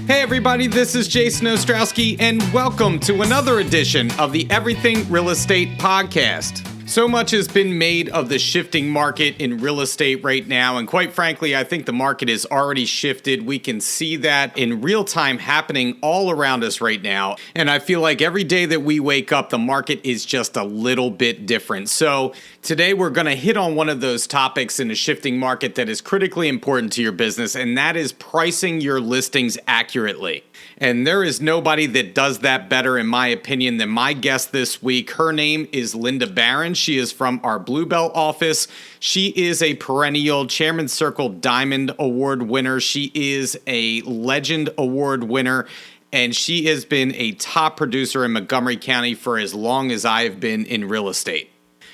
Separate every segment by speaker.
Speaker 1: Hey everybody, this is Jason Ostrowski, and welcome to another edition of the Everything Real Estate Podcast. So much has been made of the shifting market in real estate right now, and quite frankly, I think the market has already shifted. We can see that in real time happening all around us right now, and I feel like every day that we wake up, the market is just a little bit different. So today we're going to hit on one of those topics in a shifting market that is critically important to your business, and that is pricing your listings accurately. And there is nobody that does that better, in my opinion, than my guest this week. Her name is Linda Barron. She is from our Bluebell office. She is a perennial Chairman's Circle Diamond Award winner. She is a Legend Award winner. And she has been a top producer in Montgomery County for as long as I have been in real estate.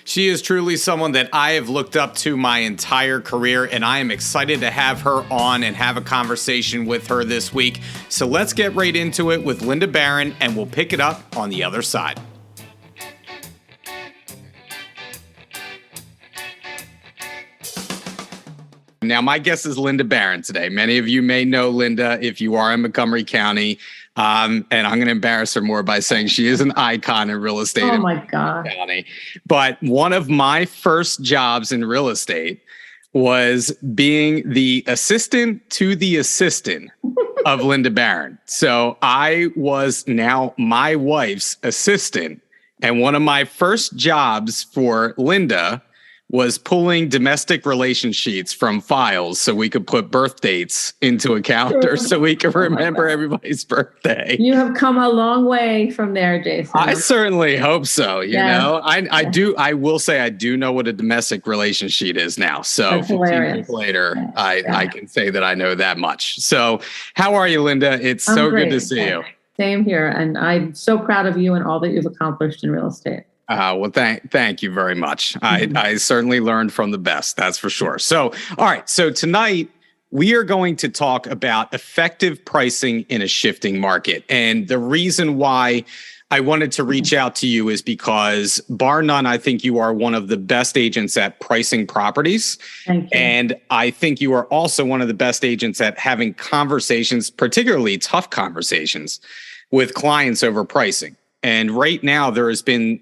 Speaker 1: She is truly someone that I have looked up to my entire career, and I am excited to have her on and have a conversation with her this week. So let's get right into it with Linda Barron, and we'll pick it up on the other side. Now, my guest is Linda Barron today. Many of you may know Linda if you are in Montgomery County. And I'm going to embarrass her more by saying she is an icon in real estate in Montgomery County. But one of my first jobs in real estate was being the assistant to the assistant of Linda Barron. So I was now my wife's assistant. And one of my first jobs for Linda was pulling domestic relation sheets from files so we could put birth dates into a calendar so we could remember everybody's birthday.
Speaker 2: You have come a long way from there, Jason.
Speaker 1: I certainly hope so. You know, I will say I do know what a domestic relation sheet is now. So 15 years later, I can say that I know that much. So how are you, Linda? It's so good to see you.
Speaker 2: Same here. And I'm so proud of you and all that you've accomplished in real estate.
Speaker 1: Well, thank you very much. I certainly learned from the best, that's for sure. So, all right. So tonight we are going to talk about effective pricing in a shifting market. And the reason why I wanted to reach out to you is because, bar none, I think you are one of the best agents at pricing properties.
Speaker 2: Thank you.
Speaker 1: And I think you are also one of the best agents at having conversations, particularly tough conversations with clients over pricing. And right now there has been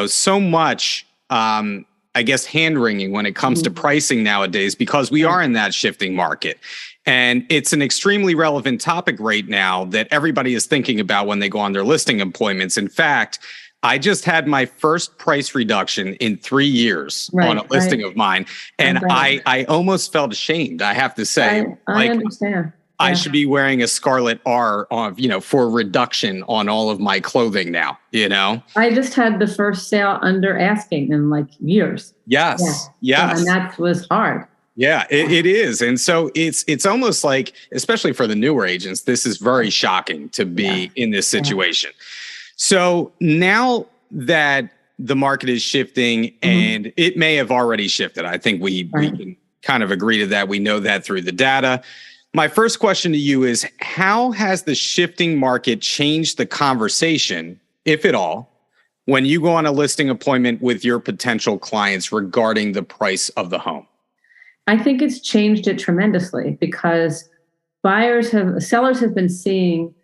Speaker 1: so much, I guess, hand-wringing when it comes to pricing nowadays because we are in that shifting market. And it's an extremely relevant topic right now that everybody is thinking about when they go on their listing appointments. In fact, I just had my first price reduction in 3 years on a listing of mine. And I almost felt ashamed, I have to say.
Speaker 2: I understand.
Speaker 1: I should be wearing a scarlet R for reduction on all of my clothing now, I just had the first sale under asking in years. Yes.
Speaker 2: And that was hard.
Speaker 1: Yeah, it is. And so it's almost like, especially for the newer agents, this is very shocking to be in this situation. So now that the market is shifting, and it may have already shifted, I think we can kind of agree to that. We know that through the data. My first question to you is, how has the shifting market changed the conversation, if at all, when you go on a listing appointment with your potential clients regarding the price of the home?
Speaker 2: I think it's changed it tremendously because sellers have been seeing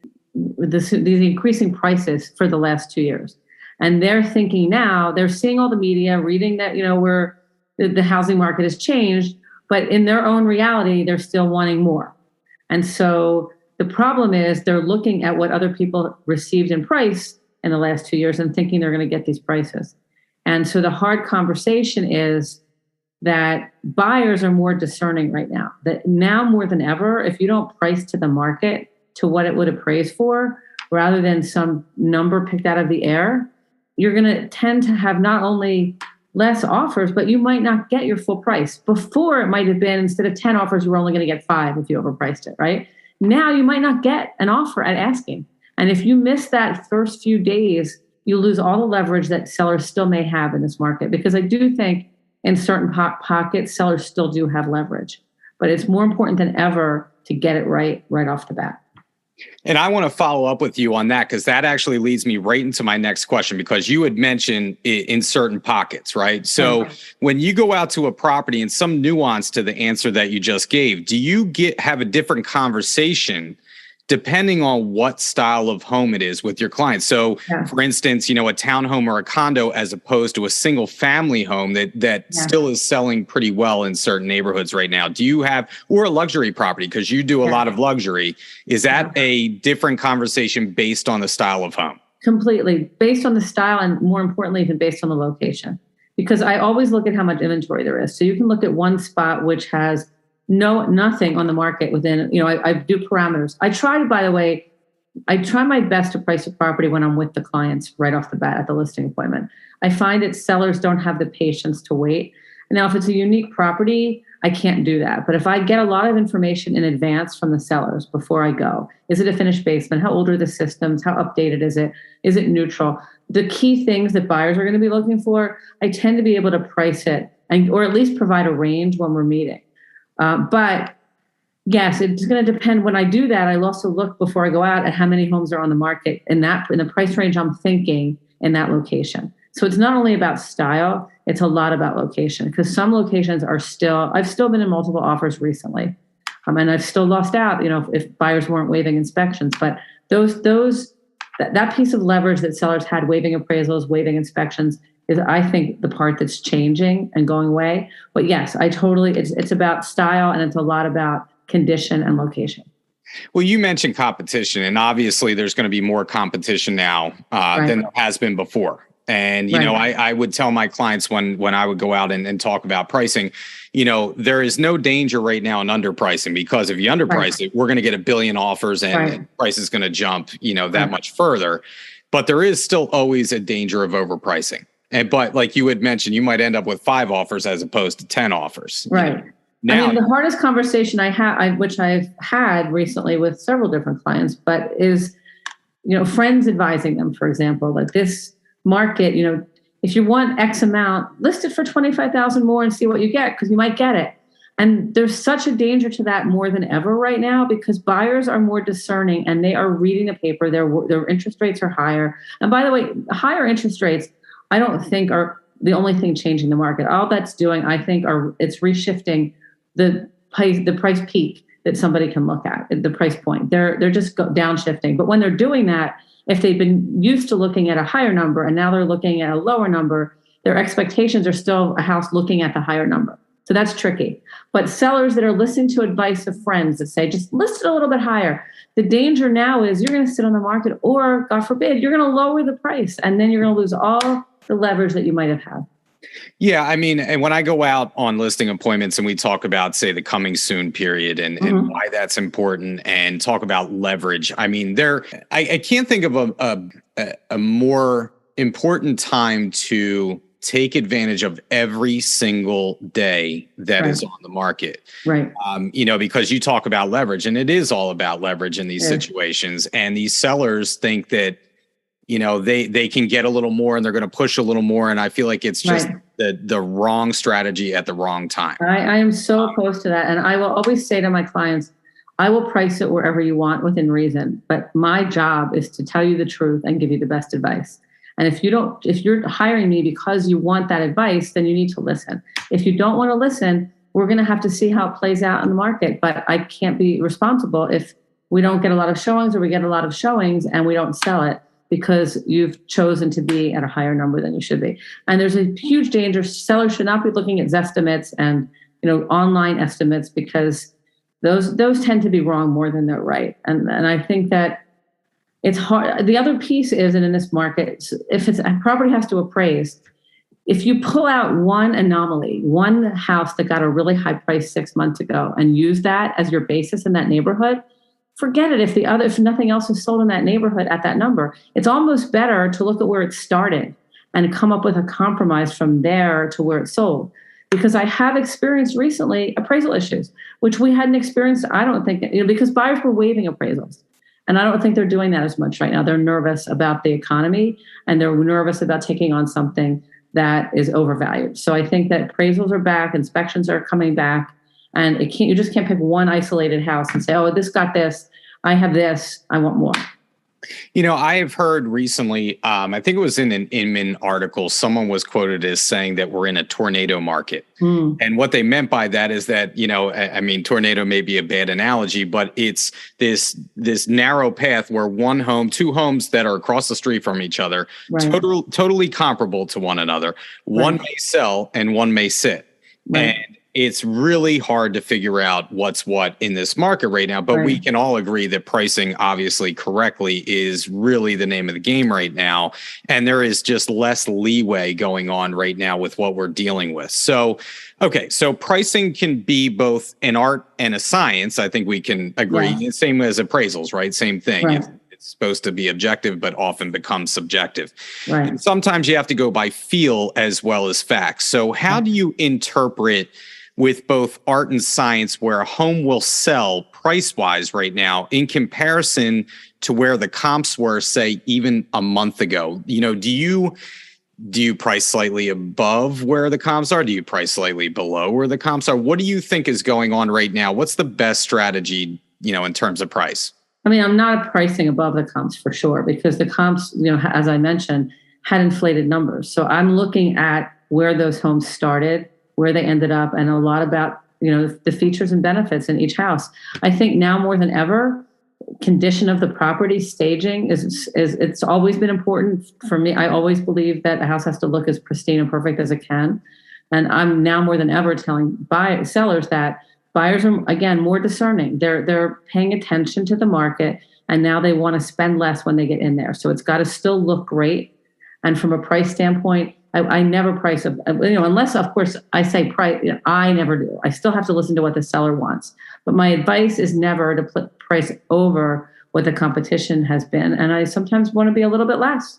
Speaker 2: these increasing prices for the last 2 years. And they're thinking now, they're seeing all the media, reading that, the housing market has changed, but in their own reality, they're still wanting more. And so the problem is they're looking at what other people received in price in the last 2 years and thinking they're going to get these prices. And so the hard conversation is that buyers are more discerning right now. That now more than ever, if you don't price to the market to what it would appraise for, rather than some number picked out of the air, you're going to tend to have not only less offers, but you might not get your full price. Before, it might have been, instead of 10 offers, you were only going to get 5 if you overpriced it, right? Now you might not get an offer at asking. And if you miss that first few days, you lose all the leverage that sellers still may have in this market. Because I do think in certain pockets, sellers still do have leverage. But it's more important than ever to get it right off the bat.
Speaker 1: And I want to follow up with you on that, because that actually leads me right into my next question, because you had mentioned in certain pockets, right? So when you go out to a property, and some nuance to the answer that you just gave, do you have a different conversation depending on what style of home it is with your clients. So for instance, a townhome or a condo, as opposed to a single family home that still is selling pretty well in certain neighborhoods right now. Do you have, or a luxury property, because you do a lot of luxury, is that a different conversation based on the style of home?
Speaker 2: Completely based on the style, and more importantly, even based on the location. Because I always look at how much inventory there is. So you can look at one spot which has nothing on the market within, I do parameters. I try my best to price a property when I'm with the clients right off the bat at the listing appointment. I find that sellers don't have the patience to wait. Now, if it's a unique property, I can't do that. But if I get a lot of information in advance from the sellers before I go, is it a finished basement? How old are the systems? How updated is it? Is it neutral? The key things that buyers are going to be looking for, I tend to be able to price it or at least provide a range when we're meeting. But yes, it's going to depend. When I do that, I also look before I go out at how many homes are on the market in the price range I'm thinking in that location. So it's not only about style, it's a lot about location, because some locations I've still been in multiple offers recently. And I've still lost out, if buyers weren't waiving inspections. But that piece of leverage that sellers had, waiving appraisals, waiving inspections, is, I think, the part that's changing and going away. But yes, it's about style, and it's a lot about condition and location.
Speaker 1: Well, you mentioned competition, and obviously there's going to be more competition now than there has been before. And, I would tell my clients when I would go out and talk about pricing, there is no danger right now in underpricing, because if you underprice it, we're going to get a billion offers and price is going to jump, that much further. But there is still always a danger of overpricing. But like you had mentioned, you might end up with 5 offers as opposed to 10 offers.
Speaker 2: Right. Now, the hardest conversation which I've had recently with several different clients, but is, friends advising them, for example, like this market, if you want X amount, list it for 25,000 more and see what you get, because you might get it. And there's such a danger to that more than ever right now, because buyers are more discerning and they are reading the paper. Their interest rates are higher. And by the way, higher interest rates, I don't think are the only thing changing the market. All that's doing, I think, it's reshifting the price peak that somebody can look at the price point. They're just downshifting. But when they're doing that, if they've been used to looking at a higher number and now they're looking at a lower number, their expectations are still a house looking at the higher number. So that's tricky. But sellers that are listening to advice of friends that say, just list it a little bit higher. The danger now is you're going to sit on the market, or God forbid, you're going to lower the price, and then you're going to lose all the leverage that you might have had.
Speaker 1: Yeah, I mean, and when I go out on listing appointments and we talk about, say, the coming soon period and why that's important, and talk about leverage, I mean, I can't think of a more important time to take advantage of every single day that is on the market.
Speaker 2: Right.
Speaker 1: Because you talk about leverage, and it is all about leverage in these situations. And these sellers think that, they can get a little more and they're going to push a little more. And I feel like it's just the wrong strategy at the wrong time.
Speaker 2: I am so opposed to that. And I will always say to my clients, I will price it wherever you want within reason. But my job is to tell you the truth and give you the best advice. And if you're hiring me because you want that advice, then you need to listen. If you don't want to listen, we're going to have to see how it plays out in the market. But I can't be responsible if we don't get a lot of showings, or we get a lot of showings and we don't sell it, because you've chosen to be at a higher number than you should be. And there's a huge danger. Sellers should not be looking at Zestimates and online estimates, because those tend to be wrong more than they're right. And I think that it's hard. The other piece is, and in this market, if a property has to appraise, if you pull out one anomaly, one house that got a really high price 6 months ago, and use that as your basis in that neighborhood, forget it. If nothing else is sold in that neighborhood at that number, it's almost better to look at where it started and come up with a compromise from there to where it sold. Because I have experienced recently appraisal issues, which we hadn't experienced, I don't think, because buyers were waiving appraisals. And I don't think they're doing that as much right now. They're nervous about the economy, and they're nervous about taking on something that is overvalued. So I think that appraisals are back, inspections are coming back, and you just can't pick one isolated house and say, oh, this got this, I have this, I want more.
Speaker 1: I have heard recently, I think it was in an Inman article, someone was quoted as saying that we're in a tornado market. And what they meant by that is that, I mean, tornado may be a bad analogy, but it's this narrow path where two homes that are across the street from each other,
Speaker 2: Right.
Speaker 1: totally comparable to one another. One may sell and one may sit.
Speaker 2: Right.
Speaker 1: And it's really hard to figure out what's what in this market right now, but we can all agree that pricing obviously correctly is really the name of the game right now. And there is just less leeway going on right now with what we're dealing with. So, okay, so pricing can be both an art and a science. I think we can agree. Yeah. Same as appraisals, right? Same thing.
Speaker 2: Right.
Speaker 1: It's supposed to be objective, but often becomes subjective.
Speaker 2: Right.
Speaker 1: And sometimes you have to go by feel as well as facts. So how do you interpret with both art and science where a home will sell price-wise right now in comparison to where the comps were, say, even a month ago? Do you price slightly above where the comps are? Do you price slightly below where the comps are? What do you think is going on right now? What's the best strategy, in terms of price?
Speaker 2: I mean, I'm not pricing above the comps for sure, because the comps, as I mentioned, had inflated numbers. So I'm looking at where those homes started, where they ended up, and a lot about, the features and benefits in each house. I think now more than ever, condition of the property, staging is it's always been important for me. I always believe that a house has to look as pristine and perfect as it can. And I'm now more than ever telling sellers that buyers are, again, more discerning. They're paying attention to the market, and now they want to spend less when they get in there. So it's got to still look great. And from a price standpoint, I never price, unless, of course, I say price. I never do. I still have to listen to what the seller wants. But my advice is never to put price over what the competition has been. And I sometimes want to be a little bit less.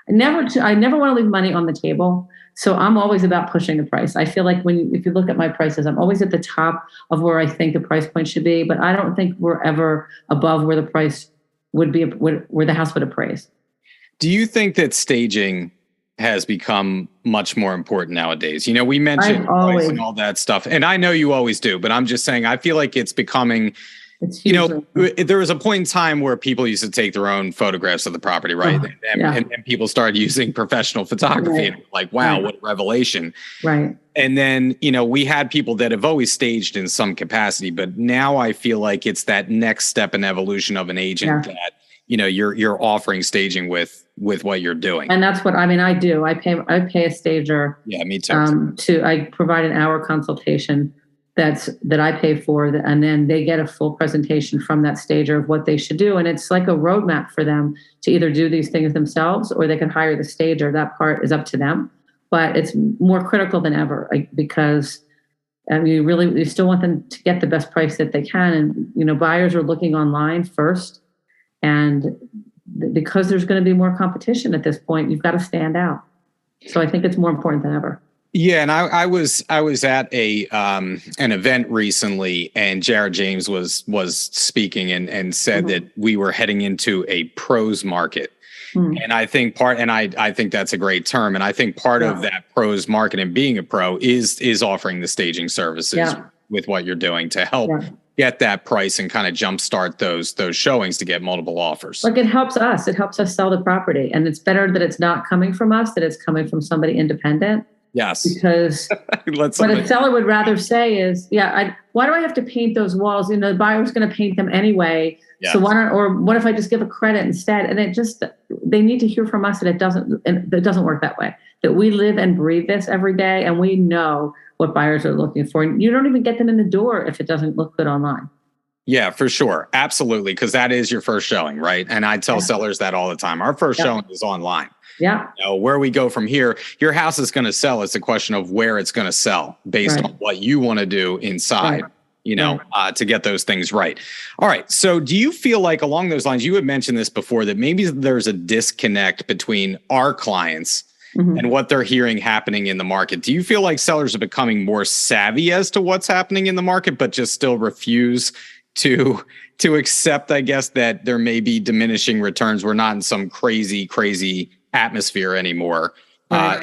Speaker 2: I never want to leave money on the table. So I'm always about pushing the price. I feel like if you look at my prices, I'm always at the top of where I think the price point should be. But I don't think we're ever above where the price would be, where the house would appraise.
Speaker 1: Do you think that staging has become much more important nowadays? We mentioned price and all that stuff, and I know you always do, but I'm just saying, I feel like it's becoming, there was a point in time where people used to take their own photographs of the property, right? And people started using professional photography, and like, wow, what a revelation.
Speaker 2: Right.
Speaker 1: And then, we had people that have always staged in some capacity, but now I feel like it's that next step in evolution of an agent that, you're offering staging with what you're doing.
Speaker 2: And that's what I do. I pay a stager.
Speaker 1: Yeah, me too.
Speaker 2: I provide an hour consultation that I pay for, and then they get a full presentation from that stager of what they should do. And it's like a roadmap for them to either do these things themselves, or they can hire the stager. That part is up to them, but it's more critical than ever, because you still want them to get the best price that they can. And, buyers are looking online first. And because there's going to be more competition at this point, you've got to stand out. So I think it's more important than ever.
Speaker 1: Yeah, and I was at an event recently, and Jared James was speaking and said that we were heading into a pros market. And I think I think that's a great term. And I think part of that pros market and being a pro is offering the staging services with what you're doing to help get that price and kind of jumpstart those showings to get multiple offers.
Speaker 2: Like, it helps us sell the property, and it's better that it's not coming from us, that it's coming from somebody independent.
Speaker 1: Yes.
Speaker 2: Because what a seller would rather say is, why do I have to paint those walls? The buyer's going to paint them anyway. Yes. So what if I just give a credit instead? And they need to hear from us that it doesn't work that way, that we live and breathe this every day, and we know what buyers are looking for. And you don't even get them in the door if it doesn't look good online.
Speaker 1: Yeah, for sure. Absolutely. Because that is your first showing, right? And I tell sellers that all the time. Our first showing is online.
Speaker 2: Yeah.
Speaker 1: Where we go from here, your house is going to sell. It's a question of where it's going to sell based on what you want to do inside, to get those things right. All right. So do you feel like, along those lines, you had mentioned this before, that maybe there's a disconnect between our clients and what they're hearing happening in the market? Do you feel like sellers are becoming more savvy as to what's happening in the market, but just still refuse to accept, I guess, that there may be diminishing returns? We're not in some crazy atmosphere anymore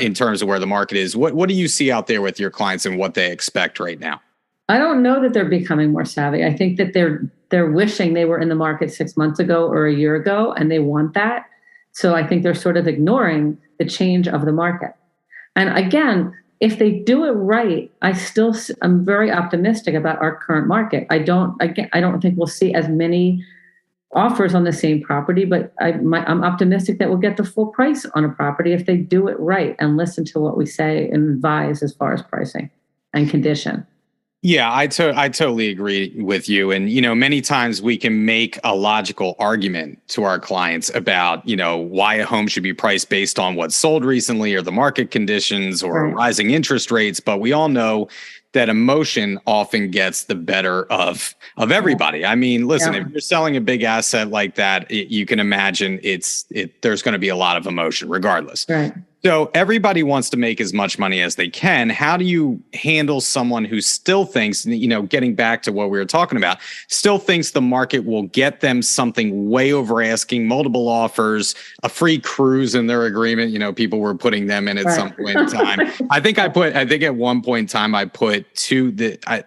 Speaker 1: in terms of where the market is. What do you see out there with your clients and what they expect right now?
Speaker 2: I don't know that they're becoming more savvy. I think that they're they're wishing they were in the market 6 months ago or a year ago, and they want that. So I think they're sort of ignoring the change of the market. And again, if they do it right, I'm very optimistic about our current market. I don't think we'll see as many offers on the same property, but I'm optimistic that we'll get the full price on a property if they do it right and listen to what we say and advise as far as pricing and condition.
Speaker 1: Yeah, I totally agree with you. And, many times we can make a logical argument to our clients about, why a home should be priced based on what's sold recently or the market conditions or rising interest rates. But we all know that emotion often gets the better of everybody. I mean, listen, if you're selling a big asset like that, you can imagine there's going to be a lot of emotion regardless.
Speaker 2: Right.
Speaker 1: So everybody wants to make as much money as they can. How do you handle someone who still thinks, getting back to what we were talking about, still thinks the market will get them something way over asking, multiple offers, a free cruise in their agreement? People were putting them in at some point in time. I think at one point in time, I put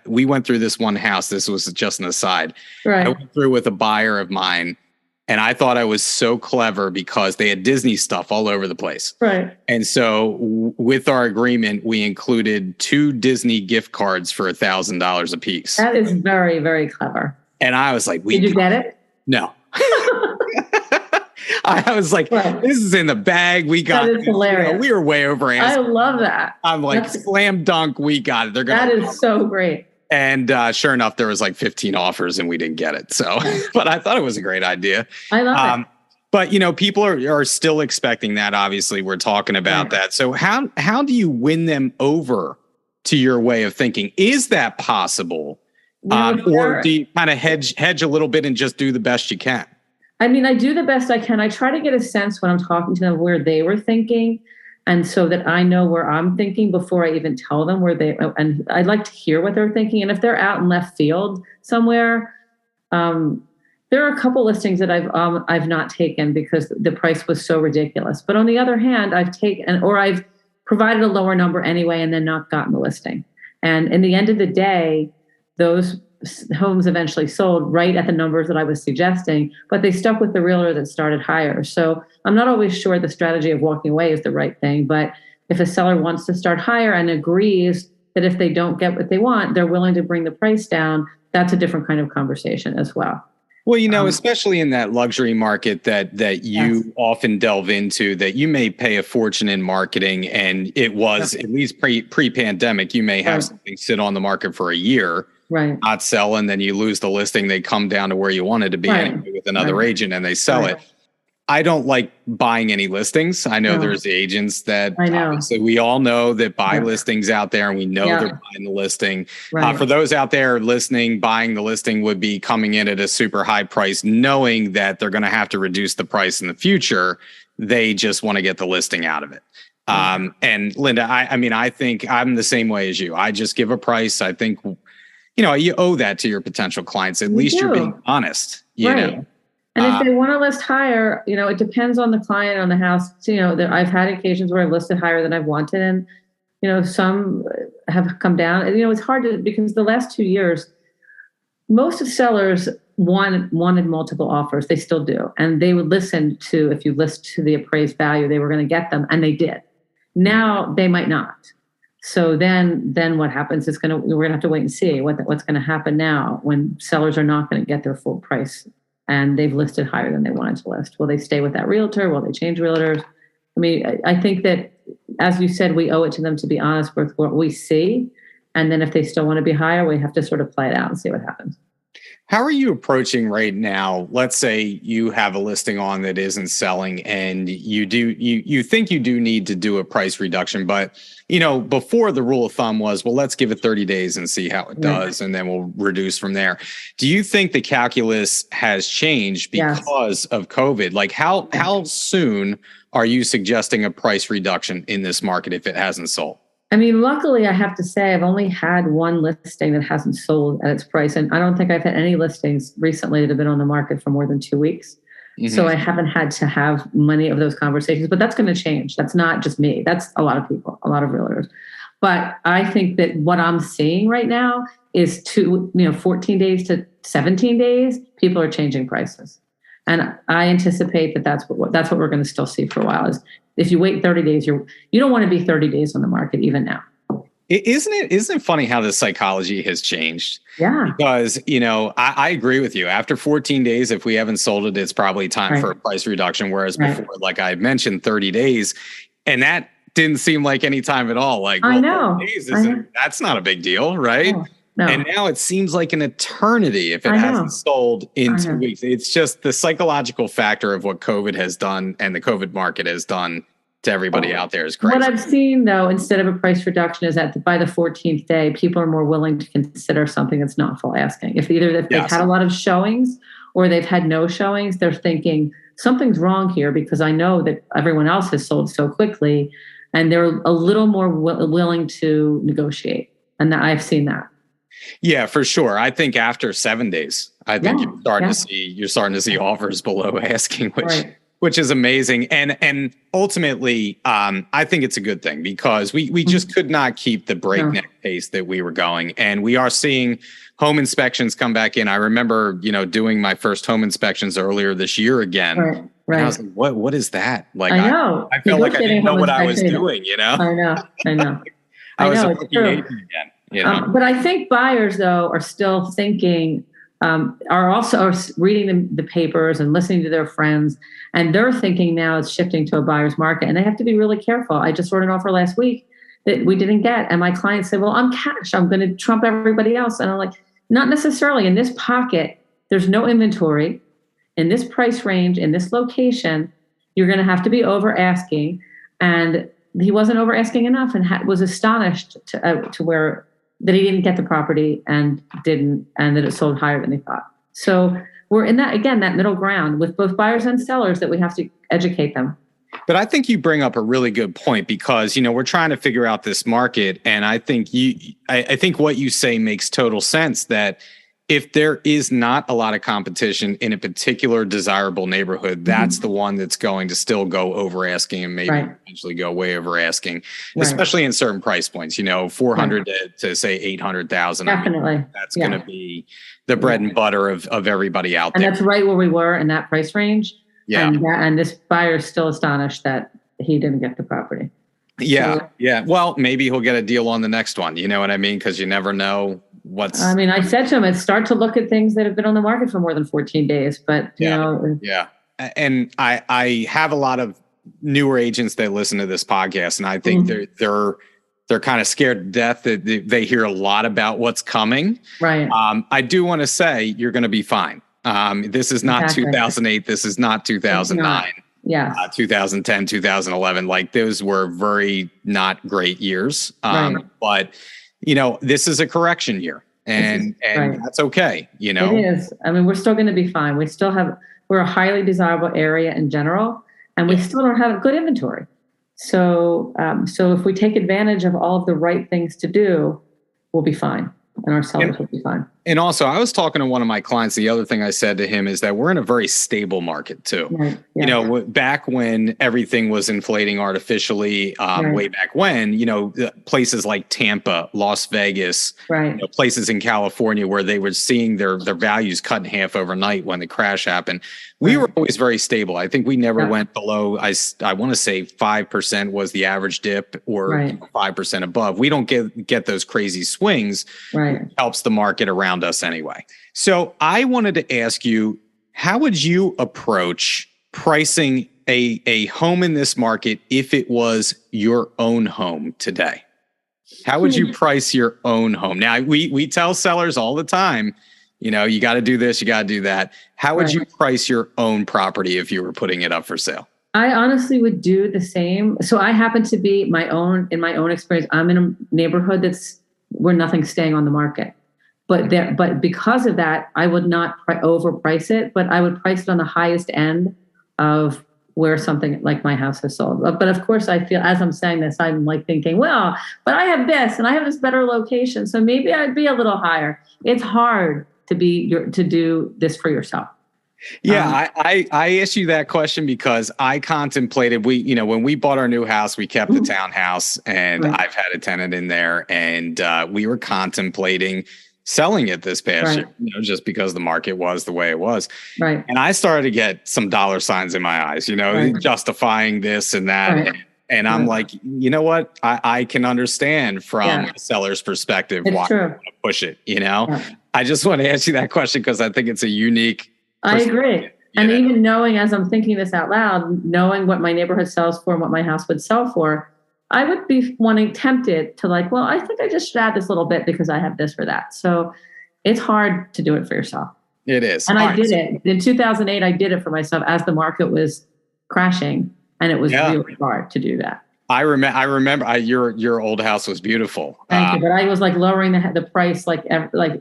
Speaker 1: we went through this one house. This was just an aside.
Speaker 2: Right.
Speaker 1: I went through with a buyer of mine. And I thought I was so clever because they had Disney stuff all over the place.
Speaker 2: Right.
Speaker 1: And so with our agreement, we included 2 Disney gift cards for $1,000 a piece.
Speaker 2: That is very, very clever.
Speaker 1: And I was like,
Speaker 2: did you get it?
Speaker 1: No. I was like, this is in the bag. We got
Speaker 2: it. That is hilarious.
Speaker 1: We were way over.
Speaker 2: I love that.
Speaker 1: I'm like, slam dunk. We got it.
Speaker 2: That is so great.
Speaker 1: And sure enough, there was like 15 offers and we didn't get it. So, but I thought it was a great idea.
Speaker 2: I love it.
Speaker 1: But, people are still expecting that. Obviously, we're talking about that. So how do you win them over to your way of thinking? Is that possible? Or do you kind of hedge a little bit and just do the best you can?
Speaker 2: I mean, I do the best I can. I try to get a sense when I'm talking to them where they were thinking. And so that I know where I'm thinking before I even tell them and I'd like to hear what they're thinking. And if they're out in left field somewhere, there are a couple listings that I've not taken because the price was so ridiculous. But on the other hand, I've provided a lower number anyway and then not gotten the listing. And in the end of the day, those homes eventually sold right at the numbers that I was suggesting, but they stuck with the realtor that started higher. So I'm not always sure the strategy of walking away is the right thing, but if a seller wants to start higher and agrees that if they don't get what they want, they're willing to bring the price down, that's a different kind of conversation as well.
Speaker 1: Well, especially in that luxury market that you often delve into, that you may pay a fortune in marketing, and it was at least pre-pandemic, you may have something sit on the market for a year.
Speaker 2: Right.
Speaker 1: Not sell, and then you lose the listing. They come down to where you wanted to be anyway with another agent and they sell it. I don't like buying any listings. I know there's agents that obviously we all know that buy listings out there, and we know they're buying the listing.
Speaker 2: Right.
Speaker 1: For those out there listening, buying the listing would be coming in at a super high price, knowing that they're going to have to reduce the price in the future. They just want to get the listing out of it. And Linda, I think I'm the same way as you. I just give a price. I think, you owe that to your potential clients. At least you're being honest, you know.
Speaker 2: And if they want to list higher, it depends on the client, on the house. I've had occasions where I've listed higher than I've wanted, and some have come down. And it's hard because the last 2 years, most of sellers wanted multiple offers. They still do, and they would listen to, if you list to the appraised value, they were going to get them, and they did. Now they might not. So then what happens is we're going to have to wait and see what's going to happen now when sellers are not going to get their full price and they've listed higher than they wanted to list. Will they stay with that realtor? Will they change realtors? I mean, I think that, as you said, we owe it to them to be honest with what we see. And then if they still want to be higher, we have to sort of play it out and see what happens.
Speaker 1: How are you approaching right now? Let's say you have a listing on that isn't selling, and you think you do need to do a price reduction, but before the rule of thumb was, well, let's give it 30 days and see how it does, and then we'll reduce from there. Do you think the calculus has changed because of COVID? Like how soon are you suggesting a price reduction in this market if it hasn't sold?
Speaker 2: I mean, luckily, I have to say I've only had one listing that hasn't sold at its price. And I don't think I've had any listings recently that have been on the market for more than 2 weeks. Mm-hmm. So I haven't had to have many of those conversations, but that's going to change. That's not just me. That's a lot of people, a lot of realtors. But I think that what I'm seeing right now is 14 days to 17 days, people are changing prices. And I anticipate that that's what we're going to still see for a while. Is if you wait 30 days, you don't want to be 30 days on the market even now.
Speaker 1: Isn't it funny how the psychology has changed?
Speaker 2: Yeah.
Speaker 1: Because, I agree with you. After 14 days, if we haven't sold it, it's probably time for a price reduction. Whereas before, like I mentioned, 30 days, and that didn't seem like any time at all. Like,
Speaker 2: I know.
Speaker 1: 30 days that's not a big deal, right?
Speaker 2: No.
Speaker 1: And now it seems like an eternity if it hasn't sold in 2 weeks. It's just the psychological factor of what COVID has done and the COVID market has done to everybody out there is crazy.
Speaker 2: What I've seen, though, instead of a price reduction, is that by the 14th day, people are more willing to consider something that's not full asking. If they've had a lot of showings or they've had no showings, they're thinking something's wrong here because I know that everyone else has sold so quickly, and they're a little more willing to negotiate. And I've seen that.
Speaker 1: Yeah, for sure. I think after 7 days, I think you're starting to see offers below asking, which is amazing. And ultimately, I think it's a good thing because we just could not keep the breakneck pace that we were going. And we are seeing home inspections come back in. I remember, doing my first home inspections earlier this year again. Right.
Speaker 2: And
Speaker 1: I was like, what is that? Like,
Speaker 2: I know.
Speaker 1: I felt like I didn't know what I was doing,
Speaker 2: I know.
Speaker 1: I was a rookie agent again.
Speaker 2: But I think buyers, though, are still thinking, are also reading the papers and listening to their friends. And they're thinking now it's shifting to a buyer's market. And they have to be really careful. I just wrote an offer last week that we didn't get. And my client said, well, I'm cash. I'm going to trump everybody else. And I'm like, not necessarily. In this pocket, there's no inventory. In this price range, in this location, you're going to have to be over asking. And he wasn't over asking enough and was astonished to where that he didn't get the property and that it sold higher than he thought. So we're in that middle ground with both buyers and sellers that we have to educate them.
Speaker 1: But I think you bring up a really good point because, we're trying to figure out this market. And I think I think what you say makes total sense, that if there is not a lot of competition in a particular desirable neighborhood, that's the one that's going to still go over asking and maybe eventually go way over asking, especially in certain price points, 400 to say 800,000.
Speaker 2: Definitely.
Speaker 1: That's going to be the bread and butter of everybody out there.
Speaker 2: And that's right where we were in that price range.
Speaker 1: Yeah.
Speaker 2: And this buyer is still astonished that he didn't get the property.
Speaker 1: Yeah. Well, maybe he'll get a deal on the next one. You know what I mean? Because you never know what's.
Speaker 2: I mean, I said to him, it's start to look at things that have been on the market for more than 14 days. But,
Speaker 1: Yeah. And I have a lot of newer agents that listen to this podcast, and I think they're kind of scared to death that they hear a lot about what's coming.
Speaker 2: Right.
Speaker 1: I do want to say you're going to be fine. This is not 2008. This is not 2009.
Speaker 2: Yeah.
Speaker 1: 2010, 2011. Like those were very not great years. But, this is a correction year and that's okay. It
Speaker 2: is. I mean, we're still going to be fine. We're a highly desirable area in general, and we still don't have good inventory. So if we take advantage of all of the right things to do, we'll be fine. And our sellers will be fine.
Speaker 1: And also, I was talking to one of my clients. The other thing I said to him is that we're in a very stable market too. Right. Yeah. Back when everything was inflating artificially, way back when, places like Tampa, Las Vegas, places in California where they were seeing their values cut in half overnight when the crash happened. We were always very stable. I think we never went below, I want to say 5% was the average dip, or 5% above. We don't get those crazy swings.
Speaker 2: Right.
Speaker 1: It helps the market around us anyway. So I wanted to ask you, how would you approach pricing a home in this market if it was your own home today? How would you price your own home? Now, we tell sellers all the time, you got to do this, you got to do that. How would you price your own property if you were putting it up for sale?
Speaker 2: I honestly would do the same. So I happen to be in my own experience, I'm in a neighborhood where nothing's staying on the market. But because of that, I would not overprice it, but I would price it on the highest end of where something like my house has sold. But of course, I feel, as I'm saying this, I'm like thinking, well, but I have this and I have this better location, so maybe I'd be a little higher. It's hard to do this for yourself.
Speaker 1: Yeah, I asked you that question because I contemplated, when we bought our new house, we kept the townhouse, and I've had a tenant in there, and we were contemplating selling it this past
Speaker 2: Right.
Speaker 1: year, just because the market was the way it was.
Speaker 2: Right.
Speaker 1: And I started to get some dollar signs in my eyes,
Speaker 2: Right.
Speaker 1: justifying this and that.
Speaker 2: Right.
Speaker 1: And I'm like, you know what? I can understand from a seller's perspective why
Speaker 2: It's
Speaker 1: you
Speaker 2: true.
Speaker 1: want to push it, Yeah.
Speaker 2: Yeah.
Speaker 1: I just want to ask you that question because I think it's a unique
Speaker 2: I agree. And
Speaker 1: know?
Speaker 2: even knowing, as I'm thinking this out loud, knowing what my neighborhood sells for and what my house would sell for, I would be tempted to like, well, I think I just should add this little bit because I have this or that. So it's hard to do it for yourself.
Speaker 1: It is.
Speaker 2: And I did it. In 2008, I did it for myself as the market was crashing. And it was really hard to do that.
Speaker 1: I remember your old house was beautiful.
Speaker 2: Thank you. But I was like lowering the price, like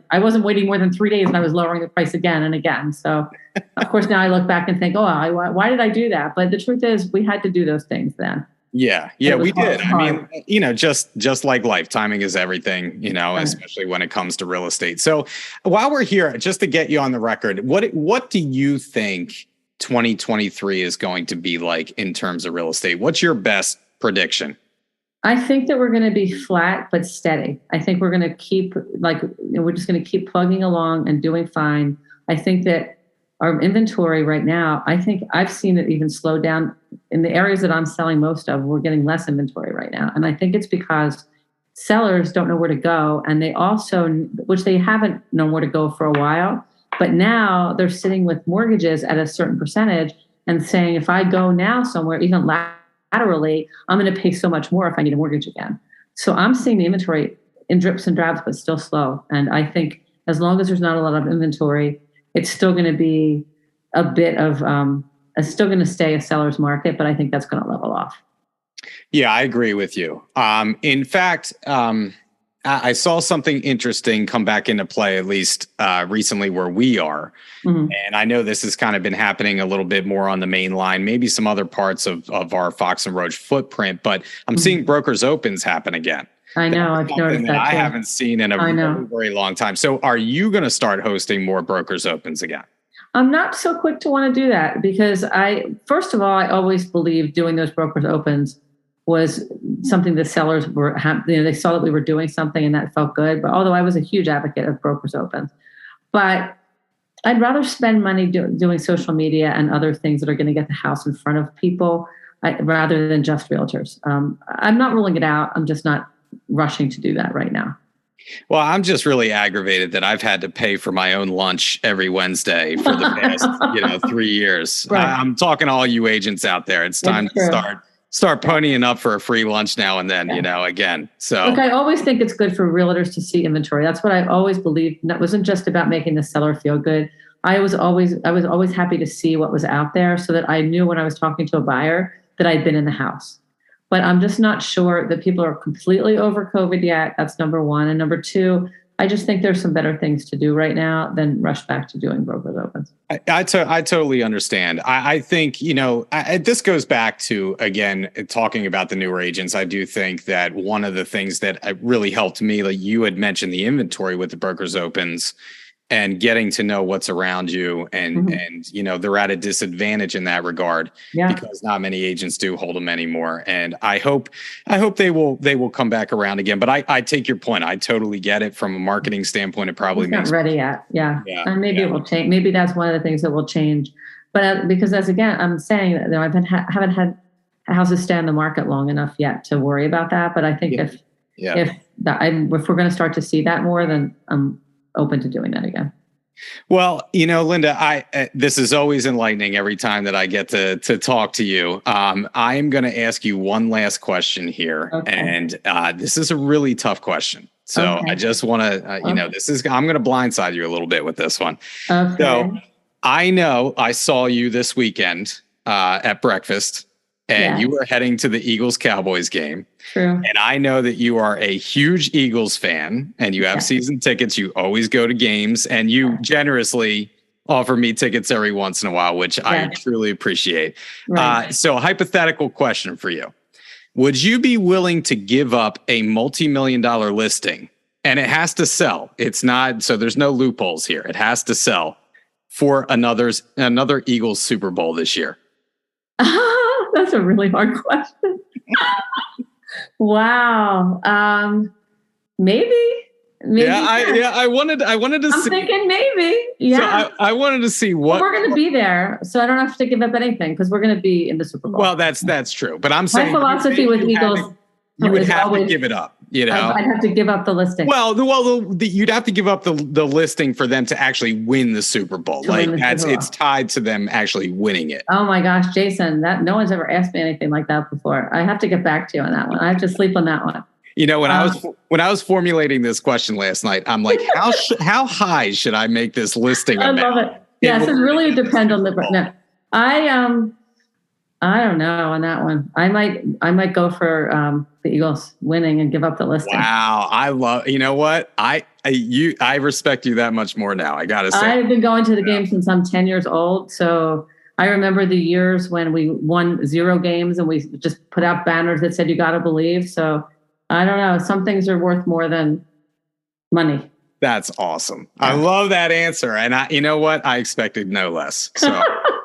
Speaker 2: I wasn't waiting more than 3 days and I was lowering the price again and again. So of course now I look back and think, why did I do that? But the truth is we had to do those things then.
Speaker 1: Yeah, we did. I mean, just like life, timing is everything, especially when it comes to real estate. So while we're here, just to get you on the record, what do you think 2023 is going to be like in terms of real estate? What's your best prediction?
Speaker 2: I think that we're going to be flat but steady. I think we're going to keep we're just going to keep plugging along and doing fine. I think that our inventory right now, I think I've seen it even slow down in the areas that I'm selling most of. We're getting less inventory right now. And I think it's because sellers don't know where to go. And they also, which they haven't known where to go for a while, but now they're sitting with mortgages at a certain percentage and saying, if I go now somewhere, even laterally, I'm going to pay so much more if I need a mortgage again. So I'm seeing the inventory in drips and drabs, but still slow. And I think as long as there's not a lot of inventory, it's still going to be a bit of, it's still going to stay a seller's market, but I think that's going to level off.
Speaker 1: Yeah, I agree with you. In fact, I saw something interesting come back into play, at least recently where we are. Mm-hmm. And I know this has kind of been happening a little bit more on the main line, maybe some other parts of our Fox and Roach footprint, but I'm seeing brokers opens happen again.
Speaker 2: I know. I've noticed that too.
Speaker 1: I haven't seen in a very, very long time. So are you going to start hosting more brokers opens again?
Speaker 2: I'm not so quick to want to do that because first of all, I always believed doing those brokers opens was something the sellers were, they saw that we were doing something and that felt good. But although I was a huge advocate of brokers opens, but I'd rather spend money doing social media and other things that are going to get the house in front of people rather than just realtors. I'm not ruling it out. I'm just not rushing to do that right now.
Speaker 1: Well, I'm just really aggravated that I've had to pay for my own lunch every Wednesday for the past, 3 years. Right. I'm talking to all you agents out there. It's time to start ponying up for a free lunch now and then, again. So
Speaker 2: look, I always think it's good for realtors to see inventory. That's what I always believed. It wasn't just about making the seller feel good. I was always happy to see what was out there so that I knew when I was talking to a buyer that I'd been in the house. But I'm just not sure that people are completely over COVID yet. That's number one. And number two, I just think there's some better things to do right now than rush back to doing brokers opens.
Speaker 1: I totally understand. I think, this goes back to, again, talking about the newer agents. I do think that one of the things that really helped me, like you had mentioned the inventory with the brokers opens and getting to know what's around you and they're at a disadvantage in that regard because not many agents do hold them anymore. And I hope they will come back around again. But I take your point. I totally get it from a marketing standpoint. It probably
Speaker 2: makes not ready yet. Yeah. And maybe it will change. Maybe that's one of the things that will change. But because I'm saying that haven't had houses stay on the market long enough yet to worry about that. But I think if we're going to start to see that more, then I'm open to doing that again.
Speaker 1: Well, Linda, this is always enlightening every time that I get to talk to you. I am going to ask you one last question here. Okay. And this is a really tough question. So I just want to, I'm going to blindside you a little bit with this one. Okay. So I know I saw you this weekend at breakfast and you were heading to the Eagles-Cowboys game.
Speaker 2: True.
Speaker 1: And I know that you are a huge Eagles fan and you have season tickets. You always go to games and you generously offer me tickets every once in a while, which I truly appreciate. Right. So a hypothetical question for you. Would you be willing to give up a multi-million-dollar listing and it has to sell? It's not, so there's no loopholes here. It has to sell for another Eagles Super Bowl this year.
Speaker 2: That's a really hard question. Wow. Maybe Maybe.
Speaker 1: I wanted to
Speaker 2: I'm
Speaker 1: see.
Speaker 2: thinking maybe. Yeah.
Speaker 1: So I wanted to see what
Speaker 2: we're going to be there, so I don't have to give up anything because we're going to be in the Super Bowl.
Speaker 1: Well, that's true. But I'm saying
Speaker 2: my philosophy with Eagles,
Speaker 1: you would
Speaker 2: is
Speaker 1: have
Speaker 2: always,
Speaker 1: to give it up. You know,
Speaker 2: I'd have to give up the listing.
Speaker 1: Well, you'd have to give up the listing for them to actually win the Super Bowl. It's tied to them actually winning it.
Speaker 2: Oh my gosh, Jason, that no one's ever asked me anything like that before. I have to get back to you on that one. I have to sleep on that one.
Speaker 1: You know, when I was formulating this question last night, I'm like, how high should I make this listing amount?
Speaker 2: I love it. Yes, it really depends on the. No, I don't know on that one. I might go for the Eagles winning and give up the listing.
Speaker 1: Wow, I love. You know what? I respect you that much more now. I gotta say,
Speaker 2: I've been going to the game since I'm 10 years old, so I remember the years when we won 0 games and we just put out banners that said "You got to believe." So I don't know. Some things are worth more than money.
Speaker 1: That's awesome. Yeah. I love that answer, and you know what? I expected no less. So.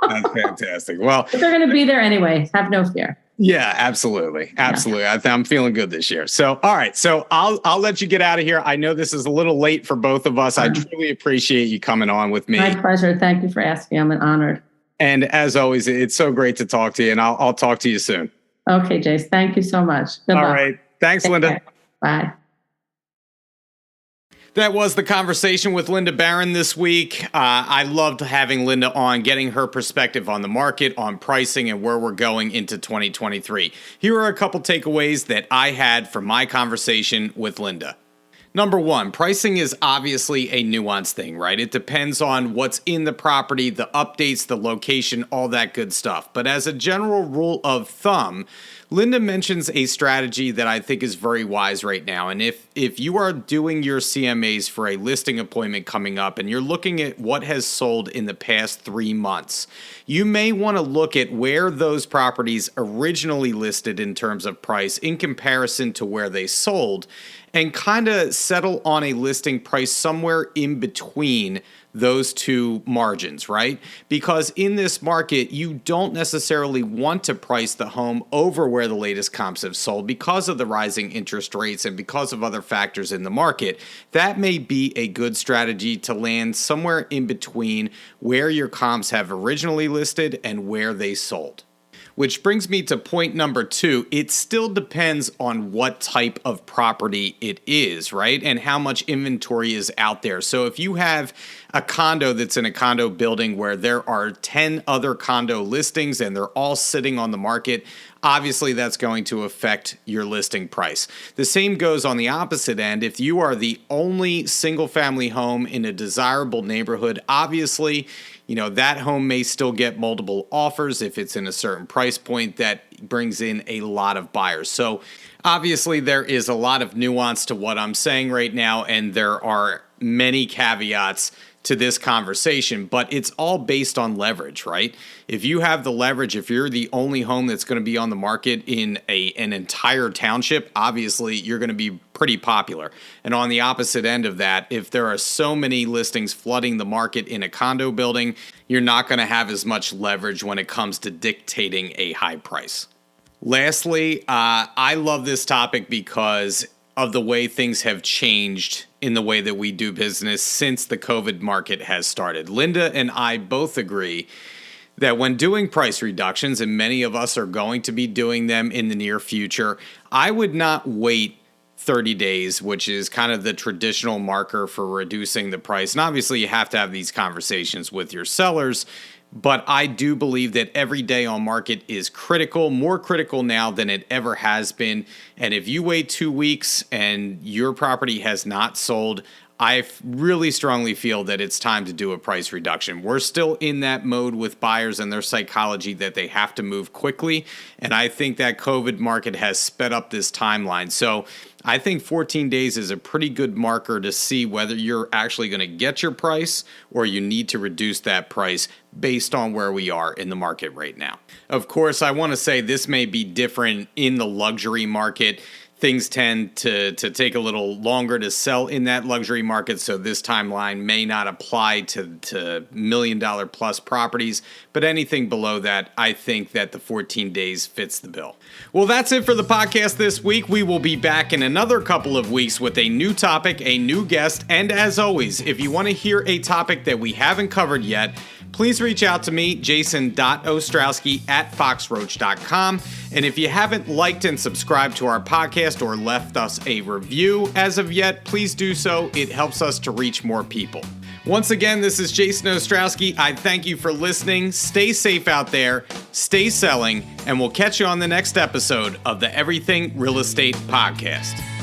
Speaker 1: That's fantastic. Well,
Speaker 2: but they're going to be there anyway. Have no fear.
Speaker 1: Yeah, absolutely. Yeah. I'm feeling good this year. So, all right. So I'll let you get out of here. I know this is a little late for both of us. I truly appreciate you coming on with me.
Speaker 2: My pleasure. Thank you for asking. I'm honored.
Speaker 1: And as always, it's so great to talk to you, and I'll talk to you soon.
Speaker 2: Okay, Jace. Thank you so much. Good luck.
Speaker 1: All right. Thanks, Linda.
Speaker 2: Care. Bye.
Speaker 1: That was the conversation with Linda Barron this week. I loved having Linda on, getting her perspective on the market, on pricing, and where we're going into 2023. Here are a couple takeaways that I had from my conversation with Linda. Number one, pricing is obviously a nuanced thing, right? It depends on what's in the property, the updates, the location, all that good stuff. But as a general rule of thumb, Linda mentions a strategy that I think is very wise right now. And if you are doing your CMAs for a listing appointment coming up and you're looking at what has sold in the past 3 months, you may want to look at where those properties originally listed in terms of price in comparison to where they sold, and kind of settle on a listing price somewhere in between those two margins, right? Because in this market, you don't necessarily want to price the home over where the latest comps have sold because of the rising interest rates and because of other factors in the market. That may be a good strategy to land somewhere in between where your comps have originally listed and where they sold. Which brings me to point number 2. It still depends on what type of property it is, right? And how much inventory is out there. So if you have a condo that's in a condo building where there are 10 other condo listings and they're all sitting on the market, obviously that's going to affect your listing price. The same goes on the opposite end. If you are the only single family home in a desirable neighborhood, obviously, that home may still get multiple offers if it's in a certain price point that brings in a lot of buyers. So obviously there is a lot of nuance to what I'm saying right now, and there are many caveats to this conversation, but it's all based on leverage, right? If you have the leverage, if you're the only home that's going to be on the market in an entire township, obviously you're going to be pretty popular. And on the opposite end of that, if there are so many listings flooding the market in a condo building, you're not going to have as much leverage when it comes to dictating a high price. Lastly, I love this topic because of the way things have changed in the way that we do business since the COVID market has started. Linda and I both agree that when doing price reductions, and many of us are going to be doing them in the near future, I would not wait 30 days, which is kind of the traditional marker for reducing the price. And obviously you have to have these conversations with your sellers, but I do believe that every day on market is critical, more critical now than it ever has been. And if you wait 2 weeks and your property has not sold, I really strongly feel that it's time to do a price reduction. We're still in that mode with buyers and their psychology that they have to move quickly. And I think that COVID market has sped up this timeline. So I think 14 days is a pretty good marker to see whether you're actually going to get your price or you need to reduce that price based on where we are in the market right now. Of course, I want to say this may be different in the luxury market. things tend to take a little longer to sell in that luxury market, so this timeline may not apply to $1 million plus properties, but anything below that, I think that the 14 days fits the bill. Well, that's it for the podcast this week. We will be back in another couple of weeks with a new topic, a new guest, and as always, if you want to hear a topic that we haven't covered yet, please reach out to me, jason.ostrowski@foxroach.com. And if you haven't liked and subscribed to our podcast or left us a review as of yet, please do so. It helps us to reach more people. Once again, this is Jason Ostrowski. I thank you for listening. Stay safe out there, stay selling, and we'll catch you on the next episode of the Everything Real Estate Podcast.